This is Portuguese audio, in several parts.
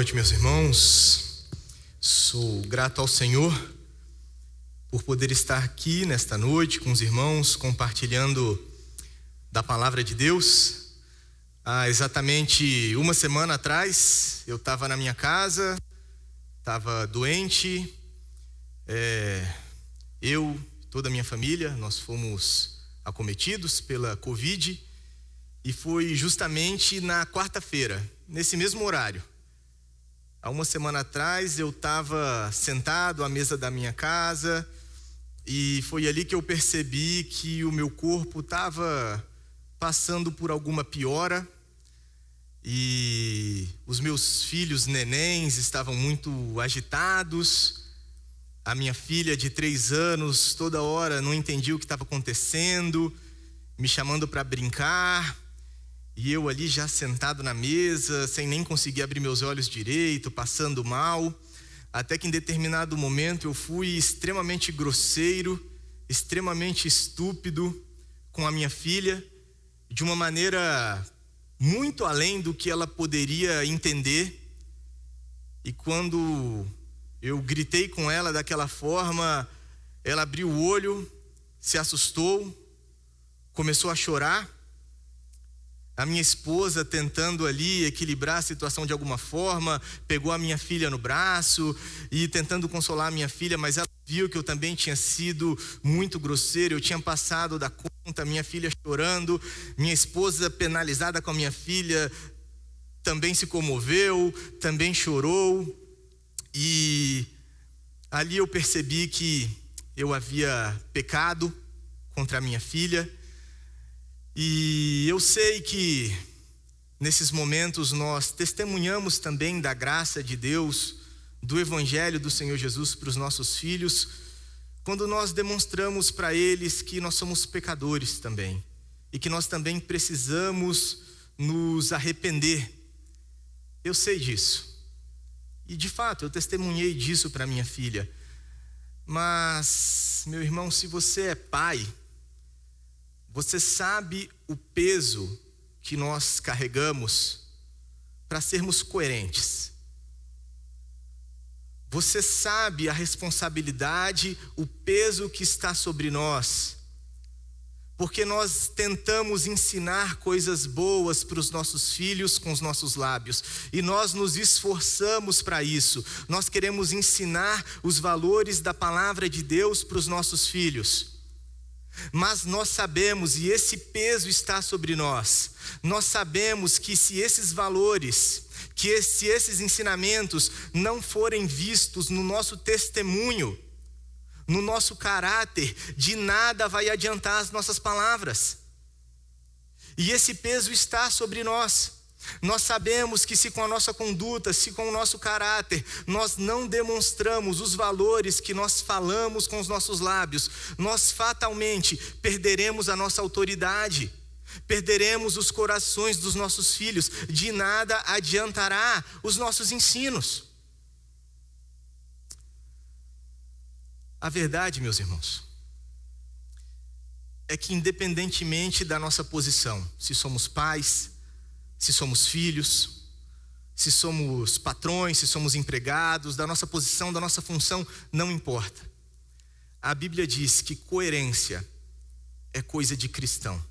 noite, meus irmãos. Sou grato ao Senhor por poder estar aqui nesta noite com os irmãos, compartilhando da palavra de Deus. Há exatamente uma semana atrás, eu estava na minha casa, estava doente. Eu, toda a minha família, nós fomos acometidos pela Covid. E foi justamente na quarta-feira, nesse mesmo horário. Há uma semana atrás eu estava sentado à mesa da minha casa e foi ali que eu percebi que o meu corpo estava passando por alguma piora e os meus filhos nenéns estavam muito agitados. A minha filha de 3 anos toda hora não entendia o que estava acontecendo, me chamando para brincar. E eu ali já sentado na mesa, sem nem conseguir abrir meus olhos direito, passando mal, até que em determinado momento eu fui extremamente grosseiro, extremamente estúpido com a minha filha, de uma maneira muito além do que ela poderia entender. E quando eu gritei com ela daquela forma, ela abriu o olho, se assustou, começou a chorar. A minha esposa, tentando ali equilibrar a situação de alguma forma, pegou a minha filha no braço e tentando consolar a minha filha, mas ela viu que eu também tinha sido muito grosseiro, eu tinha passado da conta, minha filha chorando, minha esposa penalizada com a minha filha, também se comoveu, também chorou. E ali eu percebi que eu havia pecado contra a minha filha. E eu sei que nesses momentos nós testemunhamos também da graça de Deus, do Evangelho do Senhor Jesus para os nossos filhos, quando nós demonstramos para eles que nós somos pecadores também, e que nós também precisamos nos arrepender. Eu sei disso, e de fato eu testemunhei disso para minha filha. Mas, meu irmão, se você é pai, você sabe o peso que nós carregamos para sermos coerentes. Você sabe a responsabilidade, o peso que está sobre nós, porque nós tentamos ensinar coisas boas para os nossos filhos com os nossos lábios, e nós nos esforçamos para isso. Nós queremos ensinar os valores da palavra de Deus para os nossos filhos. Mas nós sabemos, e esse peso está sobre nós, nós sabemos que se esses valores, se esses ensinamentos não forem vistos no nosso testemunho, no nosso caráter, de nada vai adiantar as nossas palavras. E esse peso está sobre nós. Nós sabemos que se com a nossa conduta, se com o nosso caráter, nós não demonstramos os valores que nós falamos com os nossos lábios, nós fatalmente perderemos a nossa autoridade, perderemos os corações dos nossos filhos, de nada adiantará os nossos ensinos. A verdade, meus irmãos, é que independentemente da nossa posição, se somos pais, se somos filhos, se somos patrões, se somos empregados, da nossa posição, da nossa função, não importa. A Bíblia diz que coerência é coisa de cristão.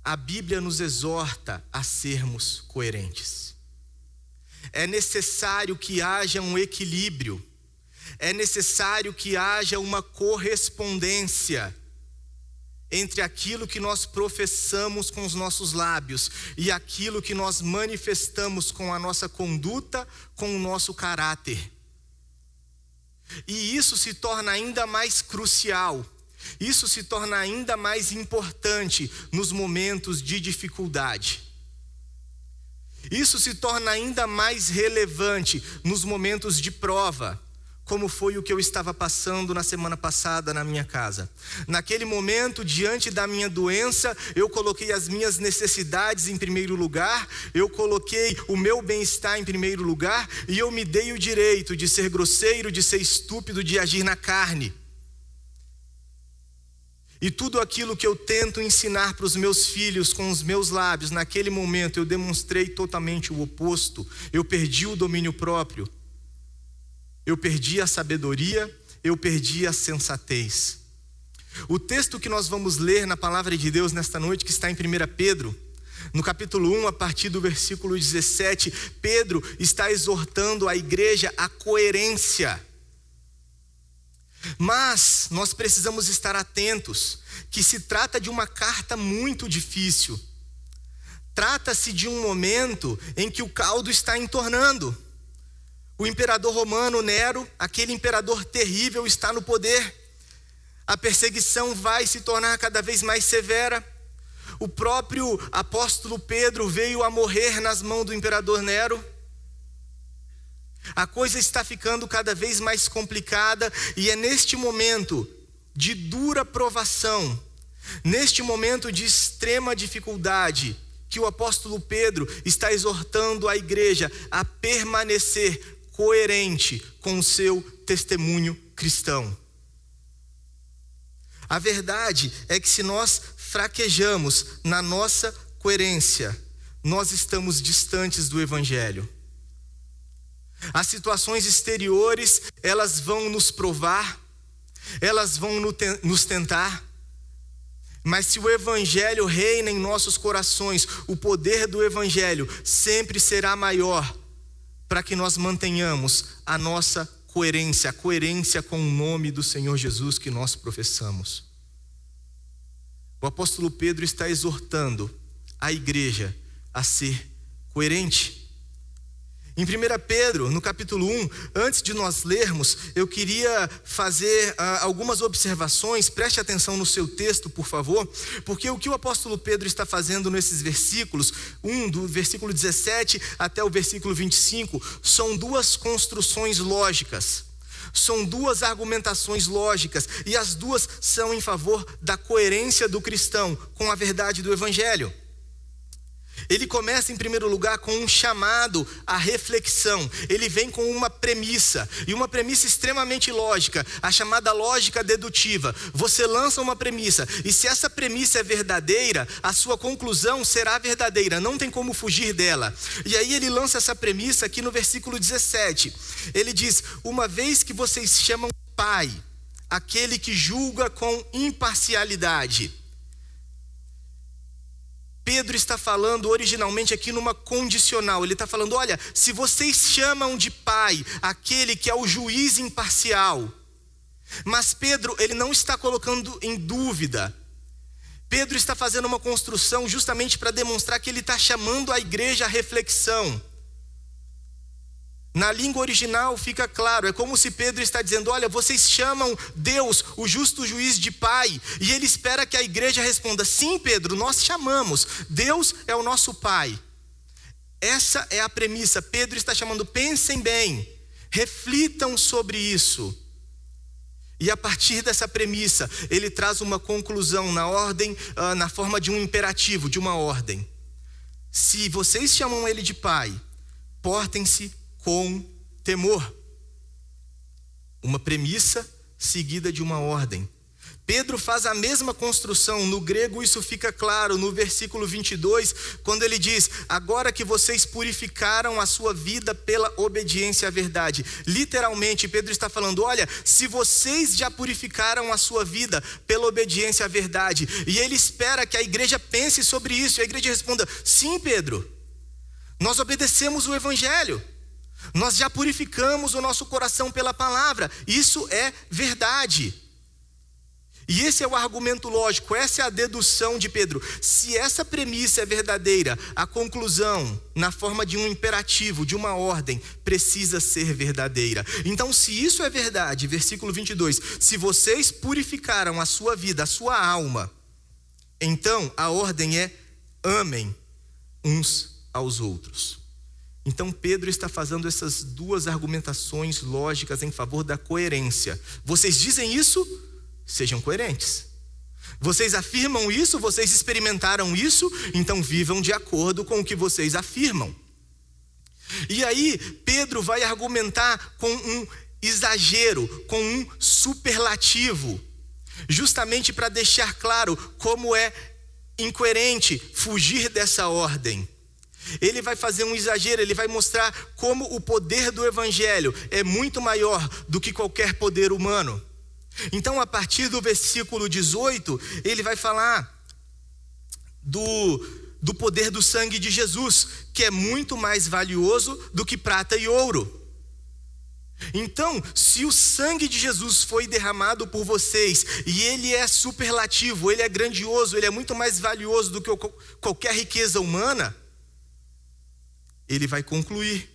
A Bíblia nos exorta a sermos coerentes. É necessário que haja um equilíbrio, é necessário que haja uma correspondência entre aquilo que nós professamos com os nossos lábios e aquilo que nós manifestamos com a nossa conduta, com o nosso caráter. E isso se torna ainda mais crucial, isso se torna ainda mais importante nos momentos de dificuldade. Isso se torna ainda mais relevante nos momentos de prova, como foi o que eu estava passando na semana passada na minha casa. Naquele momento, diante da minha doença, eu coloquei as minhas necessidades em primeiro lugar, eu coloquei o meu bem-estar em primeiro lugar, e eu me dei o direito de ser grosseiro, de ser estúpido, de agir na carne. E tudo aquilo que eu tento ensinar para os meus filhos com os meus lábios, naquele momento eu demonstrei totalmente o oposto. Eu perdi o domínio próprio. Eu perdi a sabedoria, eu perdi a sensatez. O texto que nós vamos ler na palavra de Deus nesta noite, que está em 1 Pedro, no capítulo 1, a partir do versículo 17, Pedro está exortando a igreja à coerência. Mas nós precisamos estar atentos, que se trata de uma carta muito difícil. Trata-se de um momento em que o caldo está entornando. O imperador romano Nero, aquele imperador terrível, está no poder. A perseguição vai se tornar cada vez mais severa. O próprio apóstolo Pedro veio a morrer nas mãos do imperador Nero. A coisa está ficando cada vez mais complicada, e é neste momento de dura provação, neste momento de extrema dificuldade, que o apóstolo Pedro está exortando a igreja a permanecer coerente com o seu testemunho cristão. A verdade é que se nós fraquejamos na nossa coerência, nós estamos distantes do evangelho. As situações exteriores, elas vão nos provar, elas vão nos tentar, mas se o evangelho reina em nossos corações, o poder do evangelho sempre será maior para que nós mantenhamos a nossa coerência, a coerência com o nome do Senhor Jesus que nós professamos. O apóstolo Pedro está exortando a igreja a ser coerente. Em 1 Pedro, no capítulo 1, antes de nós lermos, eu queria fazer algumas observações. Preste atenção no seu texto, por favor, porque o que o apóstolo Pedro está fazendo nesses versículos, do versículo 17 até o versículo 25, são duas construções lógicas, são duas argumentações lógicas, e as duas são em favor da coerência do cristão com a verdade do evangelho. Ele começa em primeiro lugar com um chamado à reflexão. Ele vem com uma premissa, e uma premissa extremamente lógica, a chamada lógica dedutiva. Você lança uma premissa, e se essa premissa é verdadeira, a sua conclusão será verdadeira, não tem como fugir dela. E aí ele lança essa premissa aqui no versículo 17. Ele diz: uma vez que vocês chamam Pai aquele que julga com imparcialidade. Pedro está falando originalmente aqui numa condicional. Ele está falando: olha, se vocês chamam de Pai aquele que é o juiz imparcial. Mas Pedro, ele não está colocando em dúvida. Pedro está fazendo uma construção justamente para demonstrar que ele está chamando a igreja à reflexão. Na língua original fica claro, é como se Pedro está dizendo: olha, vocês chamam Deus, o justo juiz, de Pai, e ele espera que a igreja responda: sim, Pedro, nós chamamos, Deus é o nosso Pai. Essa é a premissa. Pedro está chamando: pensem bem, reflitam sobre isso. E a partir dessa premissa, ele traz uma conclusão na ordem, na forma de um imperativo, de uma ordem. Se vocês chamam ele de Pai, portem-se com temor. Uma premissa seguida de uma ordem. Pedro faz a mesma construção. No grego isso fica claro no versículo 22, quando ele diz: agora que vocês purificaram a sua vida pela obediência à verdade. Literalmente Pedro está falando: olha, se vocês já purificaram a sua vida pela obediência à verdade. E ele espera que a igreja pense sobre isso, e a igreja responda: sim, Pedro, nós obedecemos o evangelho, nós já purificamos o nosso coração pela palavra, isso é verdade. E esse é o argumento lógico, essa é a dedução de Pedro. Se essa premissa é verdadeira, a conclusão, na forma de um imperativo, de uma ordem, precisa ser verdadeira. Então, se isso é verdade, versículo 22, se vocês purificaram a sua vida, a sua alma, então a ordem é: amem uns aos outros. Então Pedro está fazendo essas duas argumentações lógicas em favor da coerência. Vocês dizem isso? Sejam coerentes. Vocês afirmam isso? Vocês experimentaram isso? Então vivam de acordo com o que vocês afirmam. E aí Pedro vai argumentar com um exagero, com um superlativo. justamente para deixar claro como é incoerente fugir dessa ordem. Ele vai fazer um exagero, ele vai mostrar como o poder do evangelho é muito maior do que qualquer poder humano. Então, a partir do versículo 18, ele vai falar do poder do sangue de Jesus, que é muito mais valioso do que prata e ouro. Então, se o sangue de Jesus foi derramado por vocês, e ele é superlativo, ele é grandioso, ele é muito mais valioso do que qualquer riqueza humana, ele vai concluir,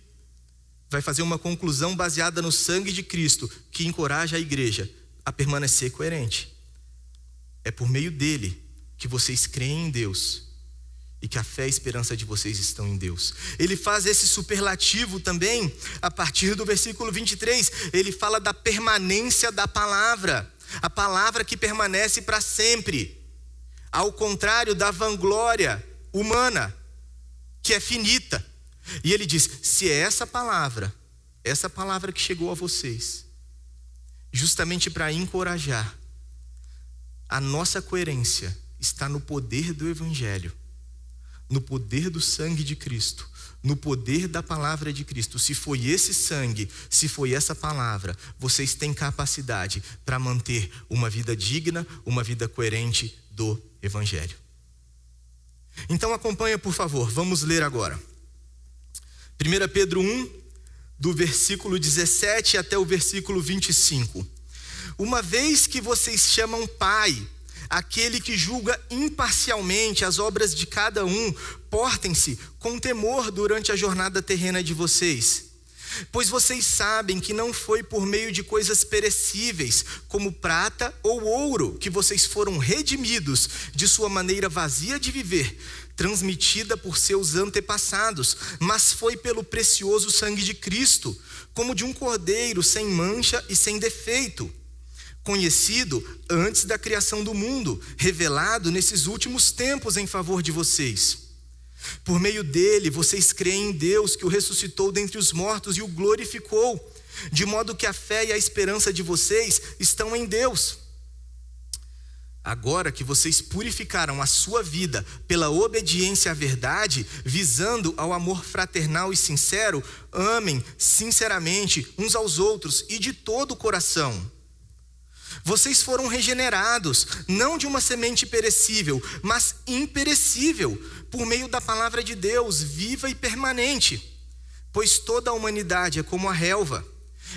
vai fazer uma conclusão baseada no sangue de Cristo, que encoraja a igreja a permanecer coerente. É por meio dele que vocês creem em Deus e que a fé e a esperança de vocês estão em Deus. Ele faz esse superlativo também a partir do versículo 23. Ele fala da permanência da palavra, a palavra que permanece para sempre, ao contrário da vanglória humana, que é finita. E ele diz: se é essa palavra que chegou a vocês, justamente para encorajar, a nossa coerência está no poder do evangelho, no poder do sangue de Cristo, no poder da palavra de Cristo. Se foi esse sangue, se foi essa palavra, vocês têm capacidade para manter uma vida digna, uma vida coerente do evangelho. Então acompanha, por favor, vamos ler agora 1 Pedro 1, do versículo 17 até o versículo 25. Uma vez que vocês chamam Pai aquele que julga imparcialmente as obras de cada um, portem-se com temor durante a jornada terrena de vocês. Pois vocês sabem que não foi por meio de coisas perecíveis, como prata ou ouro, que vocês foram redimidos de sua maneira vazia de viver, transmitida por seus antepassados, mas foi pelo precioso sangue de Cristo, como de um cordeiro sem mancha e sem defeito, conhecido antes da criação do mundo, revelado nesses últimos tempos em favor de vocês. Por meio dele, vocês creem em Deus, que o ressuscitou dentre os mortos e o glorificou, de modo que a fé e a esperança de vocês estão em Deus. Agora que vocês purificaram a sua vida pela obediência à verdade, visando ao amor fraternal e sincero, amem sinceramente uns aos outros e de todo o coração. Vocês foram regenerados, não de uma semente perecível, mas imperecível, por meio da palavra de Deus, viva e permanente. Pois toda a humanidade é como a relva,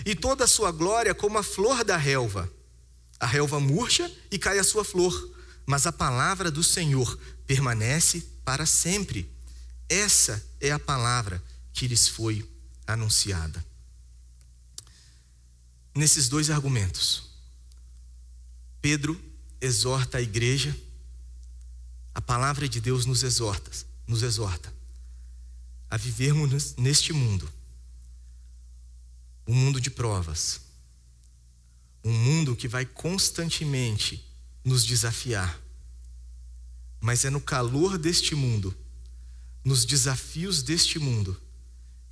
e toda a sua glória como a flor da relva. A relva murcha e cai a sua flor, mas a palavra do Senhor permanece para sempre. Essa é a palavra que lhes foi anunciada. Nesses dois argumentos, Pedro exorta a igreja, a palavra de Deus nos exorta a vivermos neste mundo, um mundo de provas, um mundo que vai constantemente nos desafiar, mas é no calor deste mundo, nos desafios deste mundo,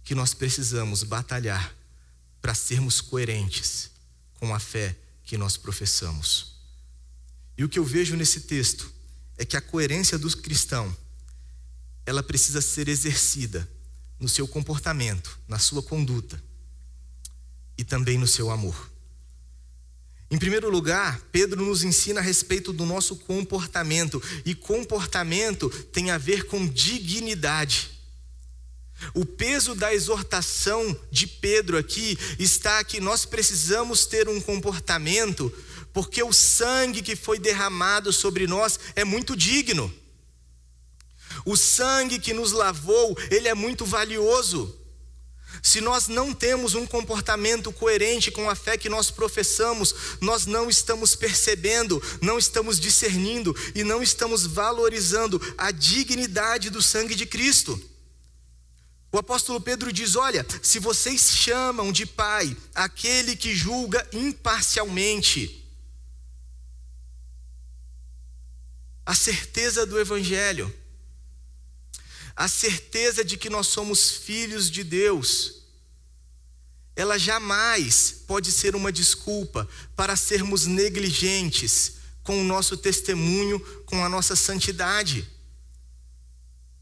que nós precisamos batalhar para sermos coerentes com a fé que nós professamos. E o que eu vejo nesse texto é que a coerência do cristão, ela precisa ser exercida no seu comportamento, na sua conduta e também no seu amor. Em primeiro lugar, Pedro nos ensina a respeito do nosso comportamento, e comportamento tem a ver com dignidade. O peso da exortação de Pedro aqui está que nós precisamos ter um comportamento, porque o sangue que foi derramado sobre nós é muito digno. O sangue que nos lavou, ele é muito valioso. Se nós não temos um comportamento coerente com a fé que nós professamos, nós não estamos percebendo, não estamos discernindo e não estamos valorizando a dignidade do sangue de Cristo. O apóstolo Pedro diz: olha, se vocês chamam de Pai aquele que julga imparcialmente, a certeza do evangelho, a certeza de que nós somos filhos de Deus, ela jamais pode ser uma desculpa para sermos negligentes com o nosso testemunho, com a nossa santidade.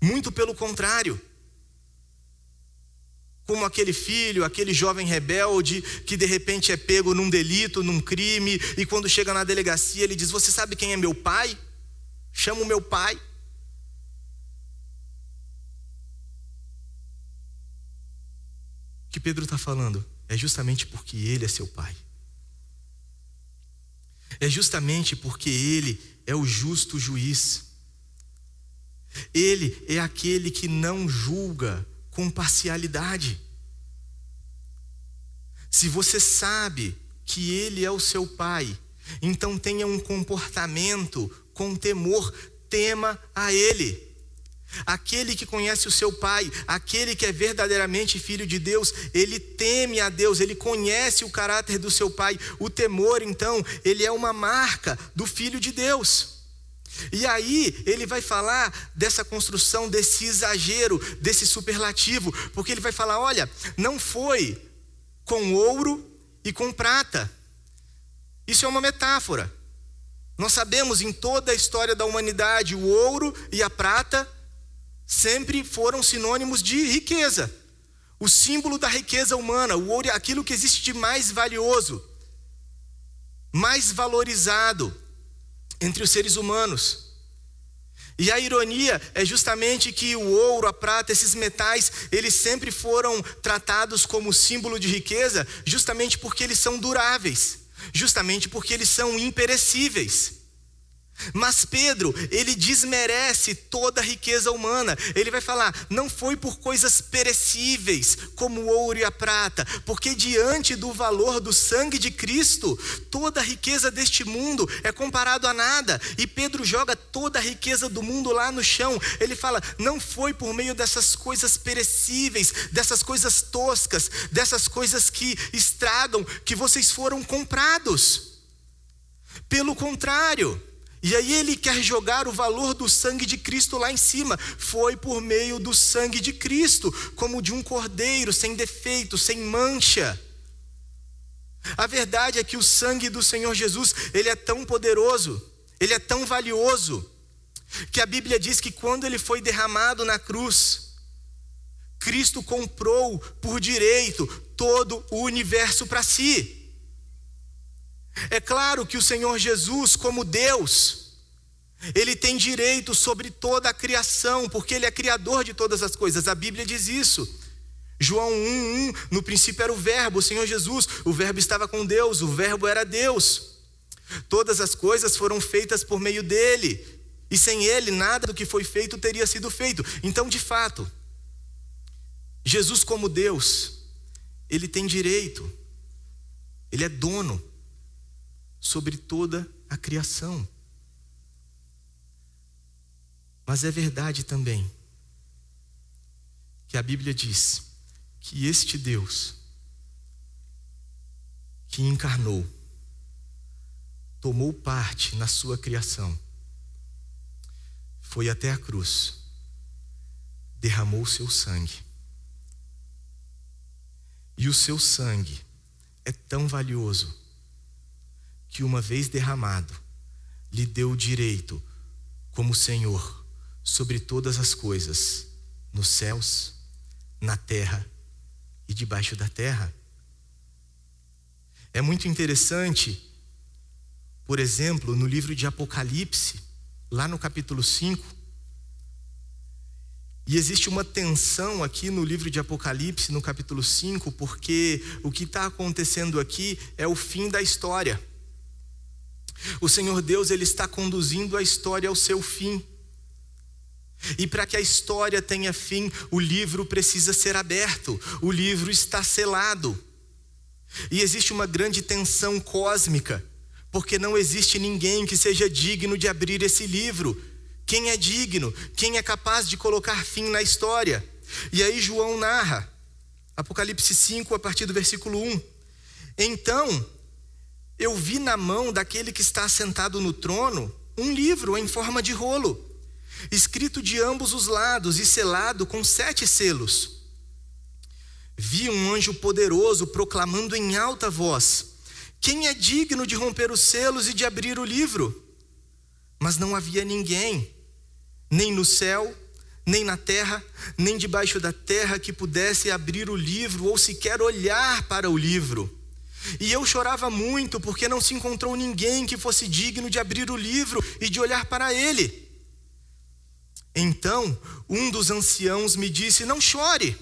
Muito pelo contrário. Como aquele filho, aquele jovem rebelde que de repente é pego num delito, num crime, e quando chega na delegacia ele diz: você sabe quem é meu pai? Chama o meu pai. O que Pedro está falando é justamente porque ele é seu pai. É justamente porque ele é o justo juiz. Ele é aquele que não julga com parcialidade. Se você sabe que ele é o seu pai, então tenha um comportamento com temor, tema a ele. Aquele que conhece o seu pai, aquele que é verdadeiramente filho de Deus, ele teme a Deus, ele conhece o caráter do seu pai. O temor, então, ele é uma marca do filho de Deus. E aí ele vai falar dessa construção, desse exagero, desse superlativo, porque ele vai falar: olha, não foi com ouro e com prata. Isso é uma metáfora. Nós sabemos, em toda a história da humanidade, o ouro e a prata sempre foram sinônimos de riqueza. O símbolo da riqueza humana, o ouro é aquilo que existe de mais valioso, mais valorizado entre os seres humanos. E a ironia é justamente que o ouro, a prata, esses metais, eles sempre foram tratados como símbolo de riqueza, justamente porque eles são duráveis, justamente porque eles são imperecíveis. Mas Pedro, ele desmerece toda a riqueza humana. Ele vai falar: não foi por coisas perecíveis como o ouro e a prata, porque diante do valor do sangue de Cristo, toda a riqueza deste mundo é comparado a nada. E Pedro joga toda a riqueza do mundo lá no chão. Ele fala: não foi por meio dessas coisas perecíveis, dessas coisas toscas, dessas coisas que estragam, que vocês foram comprados. Pelo contrário. E aí ele quer jogar o valor do sangue de Cristo lá em cima. Foi por meio do sangue de Cristo, como de um cordeiro, sem defeito, sem mancha. A verdade é que o sangue do Senhor Jesus, ele é tão poderoso, ele é tão valioso, que a Bíblia diz que quando ele foi derramado na cruz, Cristo comprou por direito todo o universo para si. É claro que o Senhor Jesus, como Deus, ele tem direito sobre toda a criação, porque ele é criador de todas as coisas. A Bíblia diz isso. João 1:1, no princípio era o verbo, o Senhor Jesus, o verbo estava com Deus, o verbo era Deus. Todas as coisas foram feitas por meio dele, e sem ele nada do que foi feito teria sido feito. Então, de fato, Jesus como Deus, ele tem direito, ele é dono sobre toda a criação. Mas é verdade também que a Bíblia diz que este Deus que encarnou, tomou parte na sua criação, foi até a cruz, derramou o seu sangue. E o seu sangue é tão valioso que, uma vez derramado, lhe deu o direito, como Senhor, sobre todas as coisas, nos céus, na terra e debaixo da terra. É muito interessante, por exemplo, no livro de Apocalipse, lá no capítulo 5, e existe uma tensão aqui no livro de Apocalipse, no capítulo 5, porque o que está acontecendo aqui é o fim da história. O Senhor Deus, ele está conduzindo a história ao seu fim. E para que a história tenha fim, o livro precisa ser aberto, o livro está selado. E existe uma grande tensão cósmica, porque não existe ninguém que seja digno de abrir esse livro. Quem é digno? Quem é capaz de colocar fim na história? E aí João narra, Apocalipse 5, a partir do versículo 1. Então, eu vi na mão daquele que está sentado no trono um livro em forma de rolo, escrito de ambos os lados e selado com 7 selos. Vi um anjo poderoso proclamando em alta voz: quem é digno de romper os selos e de abrir o livro? mas não havia ninguém, nem no céu, nem na terra, nem debaixo da terra, que pudesse abrir o livro ou sequer olhar para o livro. E eu chorava muito, porque não se encontrou ninguém que fosse digno de abrir o livro e de olhar para ele. Então um dos anciãos me disse: não chore,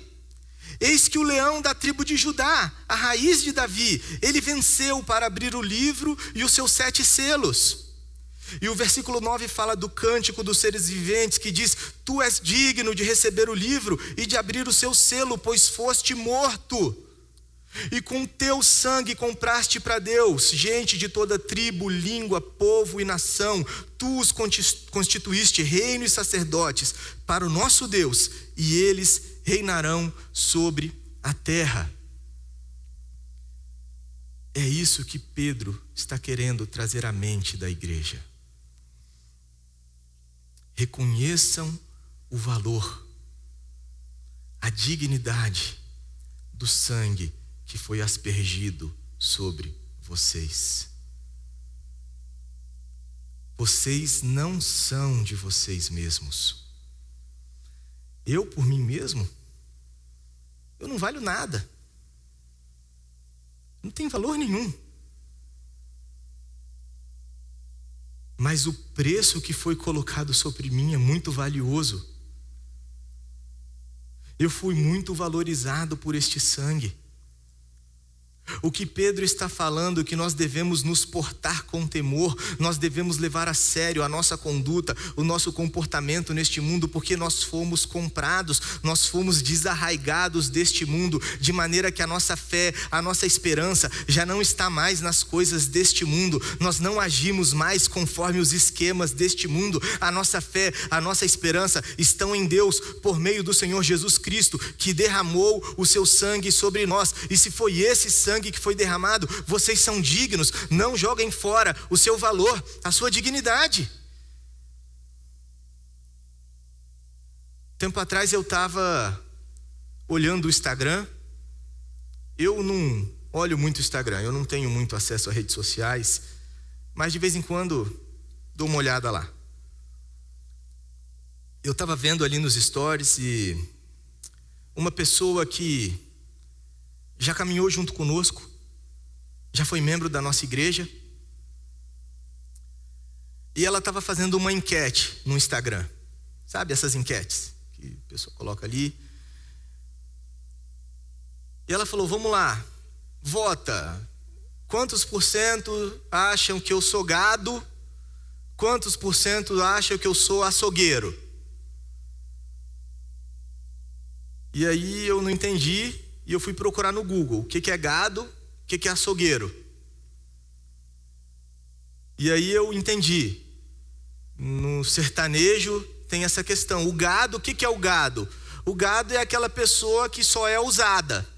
eis que o leão da tribo de Judá, a raiz de Davi, ele venceu para abrir o livro e os seus 7 selos. E o versículo 9 fala do cântico dos seres viventes, que diz: tu és digno de receber o livro e de abrir o seu selo, pois foste morto, e com teu sangue compraste para Deus gente de toda tribo, língua, povo e nação. Tu os constituíste reino e sacerdotes para o nosso Deus, e eles reinarão sobre a terra. É isso que Pedro está querendo trazer à mente da igreja. Reconheçam o valor, a dignidade do sangue que foi aspergido sobre vocês. Vocês não são de vocês mesmos. Eu, por mim mesmo, eu não valho nada. Não tem valor nenhum. Mas o preço que foi colocado sobre mim é muito valioso. Eu fui muito valorizado por este sangue. O que Pedro está falando é que nós devemos nos portar com temor, nós devemos levar a sério a nossa conduta, o nosso comportamento neste mundo, porque nós fomos comprados, nós fomos desarraigados deste mundo, de maneira que a nossa fé, a nossa esperança já não está mais nas coisas deste mundo. Nós não agimos mais conforme os esquemas deste mundo. A nossa fé, a nossa esperança estão em Deus, por meio do Senhor Jesus Cristo, que derramou o seu sangue sobre nós. E se foi esse sangue que foi derramado, vocês são dignos. Não joguem fora o seu valor, a sua dignidade. Tempo atrás eu estava olhando o Instagram. Eu não olho muito o Instagram, eu não tenho muito acesso a redes sociais, mas de vez em quando dou uma olhada lá. Eu estava vendo ali nos stories e uma pessoa que já caminhou junto conosco, já foi membro da nossa igreja, e ela estava fazendo uma enquete no Instagram. Sabe essas enquetes que a pessoa coloca ali? E ela falou: vamos lá, vota. Quantos por cento acham que eu sou gado? Quantos por cento acham que eu sou açougueiro? E aí eu não entendi. E eu fui procurar no Google o que é gado, o que é açougueiro. E aí eu entendi. No sertanejo tem essa questão. O gado, o que é o gado? O gado é aquela pessoa que só é usada.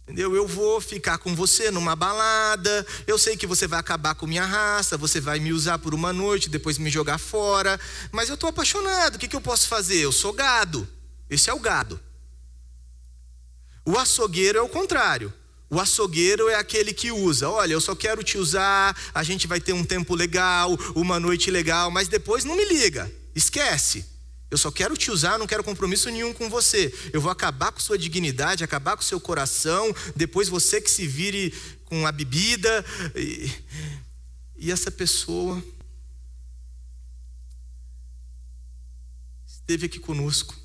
Entendeu? Eu vou ficar com você numa balada, eu sei que você vai acabar com minha raça, você vai me usar por uma noite, depois me jogar fora, mas eu estou apaixonado, o que eu posso fazer? Eu sou gado. Esse é o gado. O açougueiro é o contrário. O açougueiro é aquele que usa. Olha, eu só quero te usar, a gente vai ter um tempo legal, uma noite legal, mas depois não me liga, esquece. Eu só quero te usar, não quero compromisso nenhum com você. Eu vou acabar com sua dignidade, acabar com seu coração, depois você que se vire com a bebida. E essa pessoa esteve aqui conosco.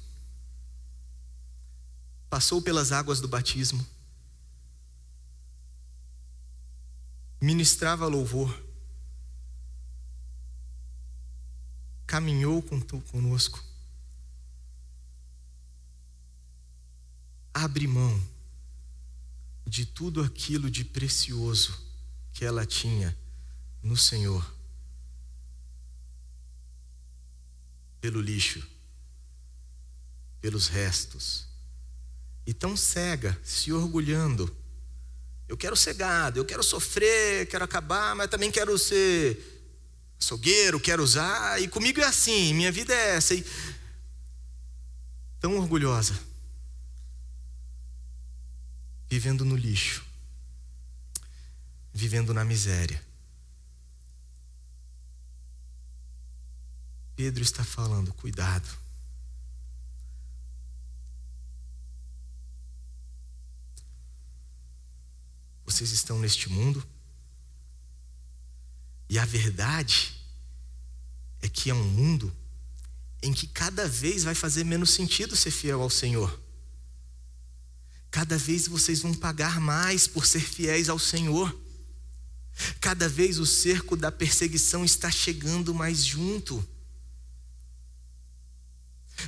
Passou pelas águas do batismo, ministrava louvor, caminhou conosco, abre mão de tudo aquilo de precioso que ela tinha no Senhor, pelo lixo, pelos restos. E tão cega, se orgulhando. Eu quero ser gado, eu quero sofrer, quero acabar, mas também quero ser açougueiro, quero usar. E comigo é assim, minha vida é essa. E tão orgulhosa, vivendo no lixo, vivendo na miséria. Pedro está falando: cuidado. Vocês estão neste mundo, e a verdade é que é um mundo em que cada vez vai fazer menos sentido ser fiel ao Senhor. Cada vez vocês vão pagar mais por ser fiéis ao Senhor. Cada vez o cerco da perseguição está chegando mais junto.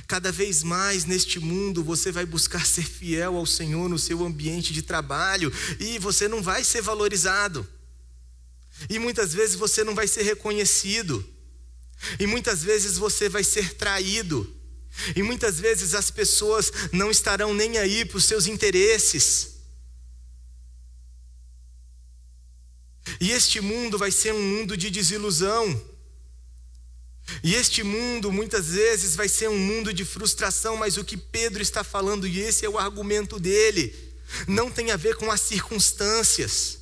Cada vez mais neste mundo você vai buscar ser fiel ao Senhor no seu ambiente de trabalho, e você não vai ser valorizado. E muitas vezes você não vai ser reconhecido. E muitas vezes você vai ser traído. E muitas vezes as pessoas não estarão nem aí para os seus interesses. E este mundo vai ser um mundo de desilusão. E este mundo muitas vezes vai ser um mundo de frustração. Mas o que Pedro está falando, e esse é o argumento dele, não tem a ver com as circunstâncias.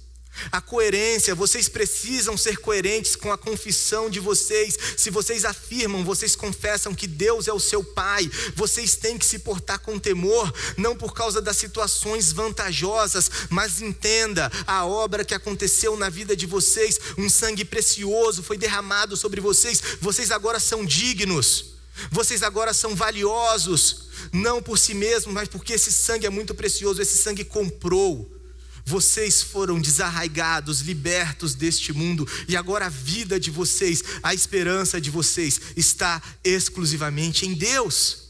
A coerência, vocês precisam ser coerentes com a confissão de vocês. Se vocês afirmam, vocês confessam que Deus é o seu Pai, vocês têm que se portar com temor, não por causa das situações vantajosas, mas entenda a obra que aconteceu na vida de vocês. Um sangue precioso foi derramado sobre vocês. Vocês agora são dignos, vocês agora são valiosos, não por si mesmos, mas porque esse sangue é muito precioso. Esse sangue comprou. Vocês foram desarraigados, libertos deste mundo, e agora a vida de vocês, a esperança de vocês está exclusivamente em Deus.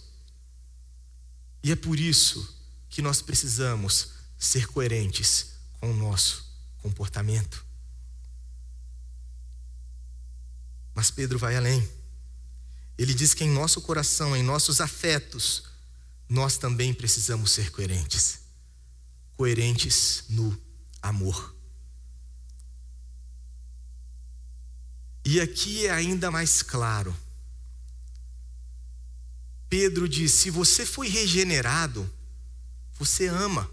E é por isso que nós precisamos ser coerentes com o nosso comportamento. Mas Pedro vai além. Ele diz que em nosso coração, em nossos afetos, nós também precisamos ser coerentes. Coerentes no amor. E aqui é ainda mais claro. Pedro diz: se você foi regenerado, você ama.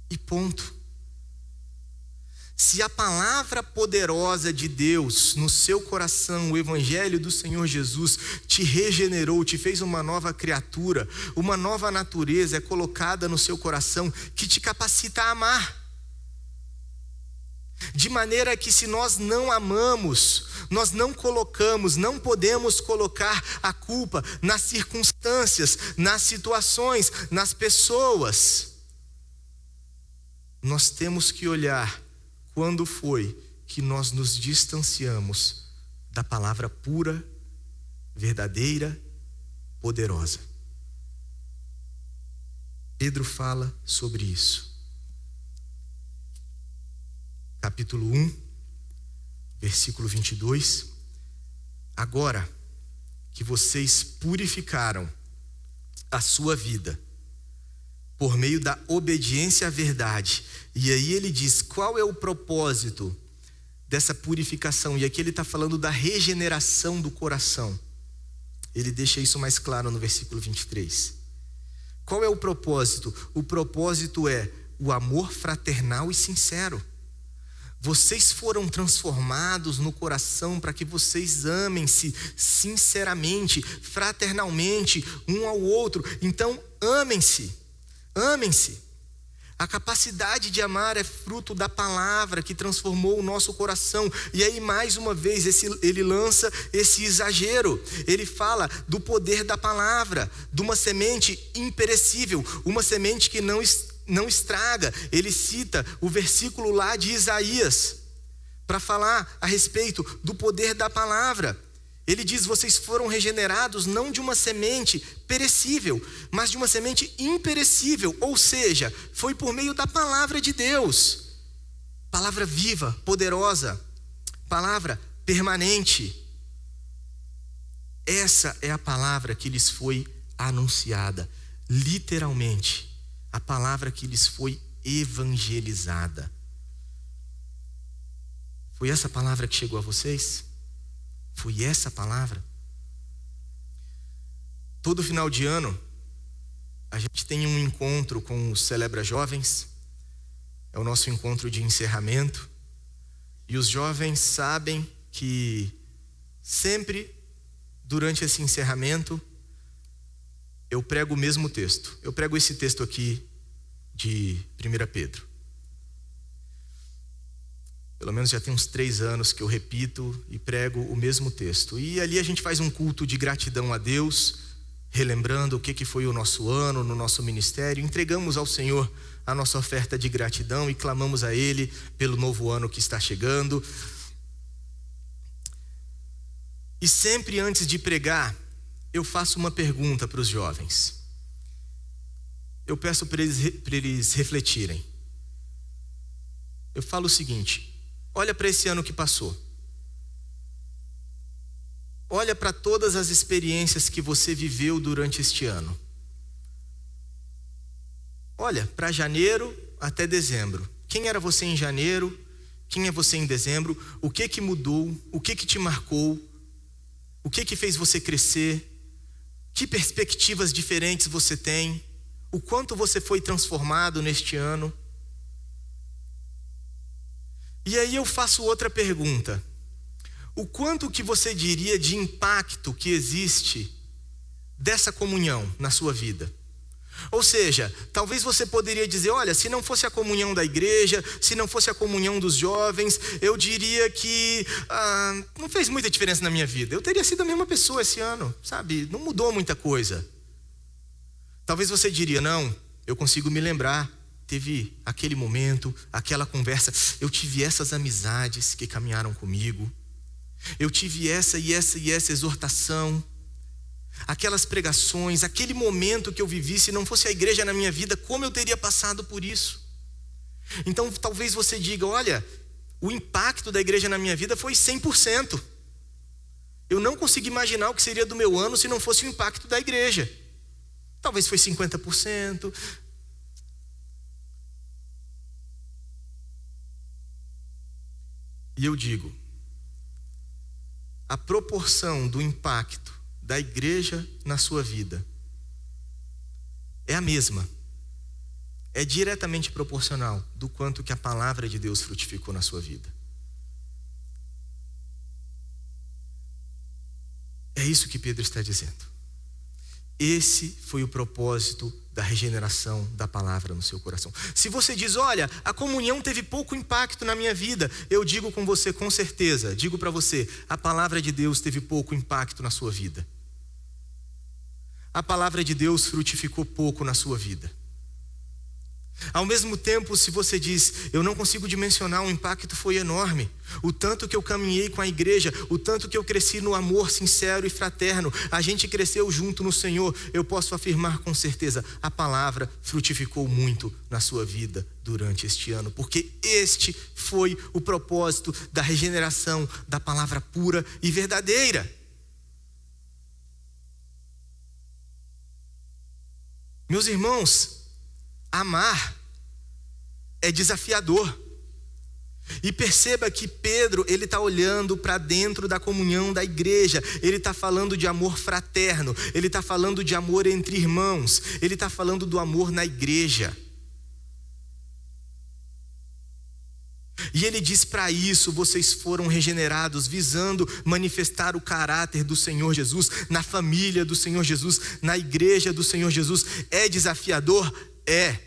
E ponto. Se a palavra poderosa de Deus no seu coração, o evangelho do Senhor Jesus, te regenerou, te fez uma nova criatura, uma nova natureza é colocada no seu coração que te capacita a amar. De maneira que se nós não amamos, nós não podemos colocar a culpa nas circunstâncias, nas situações, nas pessoas. Nós temos que olhar quando foi que nós nos distanciamos da palavra pura, verdadeira, poderosa. Pedro fala sobre isso. Capítulo 1, versículo 22. Agora que vocês purificaram a sua vida por meio da obediência à verdade. E aí ele diz, qual é o propósito dessa purificação? E aqui ele está falando da regeneração do coração. Ele deixa isso mais claro no versículo 23. Qual é o propósito? O propósito é o amor fraternal e sincero. Vocês foram transformados no coração para que vocês amem-se sinceramente, fraternalmente, um ao outro. Então, amem-se. Amem-se. A capacidade de amar é fruto da palavra que transformou o nosso coração. E aí, mais uma vez, ele lança esse exagero. Ele fala do poder da palavra, de uma semente imperecível, uma semente que não estraga. Ele cita o versículo lá de Isaías para falar a respeito do poder da palavra. Ele diz, vocês foram regenerados não de uma semente perecível, mas de uma semente imperecível, ou seja, foi por meio da palavra de Deus. Palavra viva, poderosa, palavra permanente. Essa é a palavra que lhes foi anunciada, literalmente, a palavra que lhes foi evangelizada. Foi essa palavra que chegou a vocês? Foi essa palavra? Todo final de ano, a gente tem um encontro com os Celebra Jovens. É o nosso encontro de encerramento. E os jovens sabem que sempre durante esse encerramento, eu prego o mesmo texto. Eu prego esse texto aqui de 1 Pedro. Pelo menos já tem uns 3 anos que eu repito e prego o mesmo texto. E ali a gente faz um culto de gratidão a Deus, relembrando o que foi o nosso ano no nosso ministério. Entregamos ao Senhor a nossa oferta de gratidão e clamamos a Ele pelo novo ano que está chegando. E sempre antes de pregar, eu faço uma pergunta para os jovens. Eu peço para eles refletirem. Eu falo o seguinte: olha para esse ano que passou. Olha para todas as experiências que você viveu durante este ano. Olha para janeiro até dezembro. Quem era você em janeiro? Quem é você em dezembro? O que mudou? O que te marcou? O que fez você crescer? Que perspectivas diferentes você tem? O quanto você foi transformado neste ano? E aí eu faço outra pergunta. O quanto que você diria de impacto que existe dessa comunhão na sua vida? Ou seja, talvez você poderia dizer, olha, se não fosse a comunhão da igreja, se não fosse a comunhão dos jovens, eu diria que não fez muita diferença na minha vida. Eu teria sido a mesma pessoa esse ano, sabe? Não mudou muita coisa. Talvez você diria, não, eu consigo me lembrar. Teve aquele momento, aquela conversa, eu tive essas amizades que caminharam comigo. Eu tive essa e essa exortação. Aquelas pregações, aquele momento que eu vivi, se não fosse a igreja na minha vida, como eu teria passado por isso? Então talvez você diga, olha, o impacto da igreja na minha vida foi 100%. Eu não consigo imaginar o que seria do meu ano se não fosse o impacto da igreja. Talvez foi 50%. E eu digo, a proporção do impacto da igreja na sua vida é a mesma. É diretamente proporcional do quanto que a palavra de Deus frutificou na sua vida. É isso que Pedro está dizendo. Esse foi o propósito da regeneração da palavra no seu coração. Se você diz, olha, a comunhão teve pouco impacto na minha vida, eu digo com você com certeza, digo para você, a palavra de Deus teve pouco impacto na sua vida. A palavra de Deus frutificou pouco na sua vida. Ao mesmo tempo, se você diz, eu não consigo dimensionar, o impacto foi enorme. O tanto que eu caminhei com a igreja, o tanto que eu cresci no amor sincero e fraterno, a gente cresceu junto no Senhor, eu posso afirmar com certeza, a palavra frutificou muito na sua vida durante este ano, porque este foi o propósito da regeneração da palavra pura e verdadeira. Meus irmãos, amar é desafiador. E perceba que Pedro, ele está olhando para dentro da comunhão da igreja. Ele está falando de amor fraterno. Ele está falando de amor entre irmãos. Ele está falando do amor na igreja. E ele diz, para isso vocês foram regenerados, visando manifestar o caráter do Senhor Jesus, na família do Senhor Jesus, na igreja do Senhor Jesus. É desafiador? É.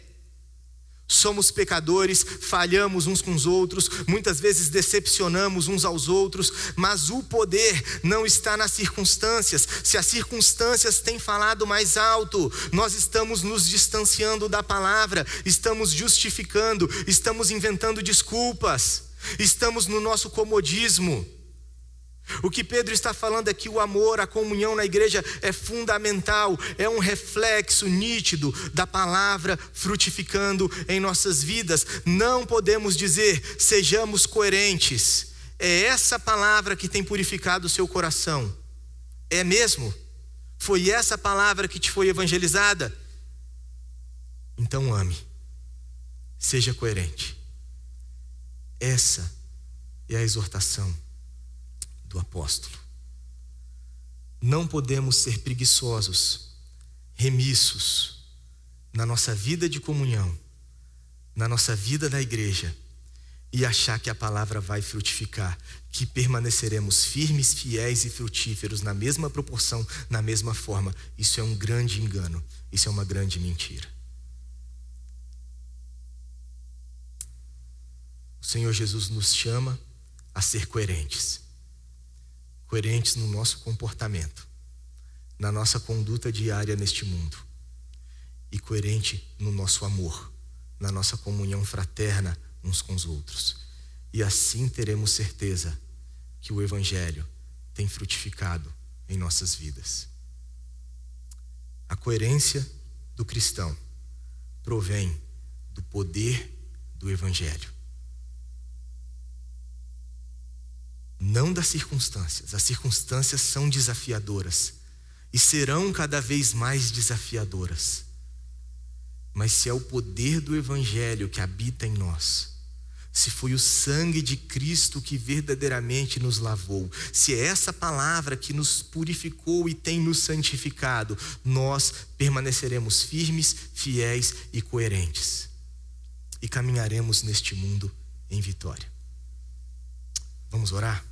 Somos pecadores, falhamos uns com os outros, muitas vezes decepcionamos uns aos outros, mas o poder não está nas circunstâncias. Se as circunstâncias têm falado mais alto, nós estamos nos distanciando da palavra, estamos justificando, estamos inventando desculpas, estamos no nosso comodismo. O que Pedro está falando é que o amor, a comunhão na igreja é fundamental, é um reflexo nítido da palavra frutificando em nossas vidas. Não podemos dizer, sejamos coerentes. É essa palavra que tem purificado o seu coração. É mesmo? Foi essa palavra que te foi evangelizada? Então ame. Seja coerente. Essa é a exortação do apóstolo. Não podemos ser preguiçosos, remissos na nossa vida de comunhão, na nossa vida da igreja, e achar que a palavra vai frutificar, que permaneceremos firmes, fiéis e frutíferos na mesma proporção, na mesma forma. Isso é um grande engano, isso é uma grande mentira. O Senhor Jesus nos chama a ser coerentes. Coerentes no nosso comportamento, na nossa conduta diária neste mundo. E coerente no nosso amor, na nossa comunhão fraterna uns com os outros. E assim teremos certeza que o Evangelho tem frutificado em nossas vidas. A coerência do cristão provém do poder do Evangelho. Não das circunstâncias. As circunstâncias são desafiadoras e serão cada vez mais desafiadoras. Mas se é o poder do Evangelho que habita em nós, se foi o sangue de Cristo que verdadeiramente nos lavou, se é essa palavra que nos purificou e tem nos santificado, nós permaneceremos firmes, fiéis e coerentes. E caminharemos neste mundo em vitória. Vamos orar?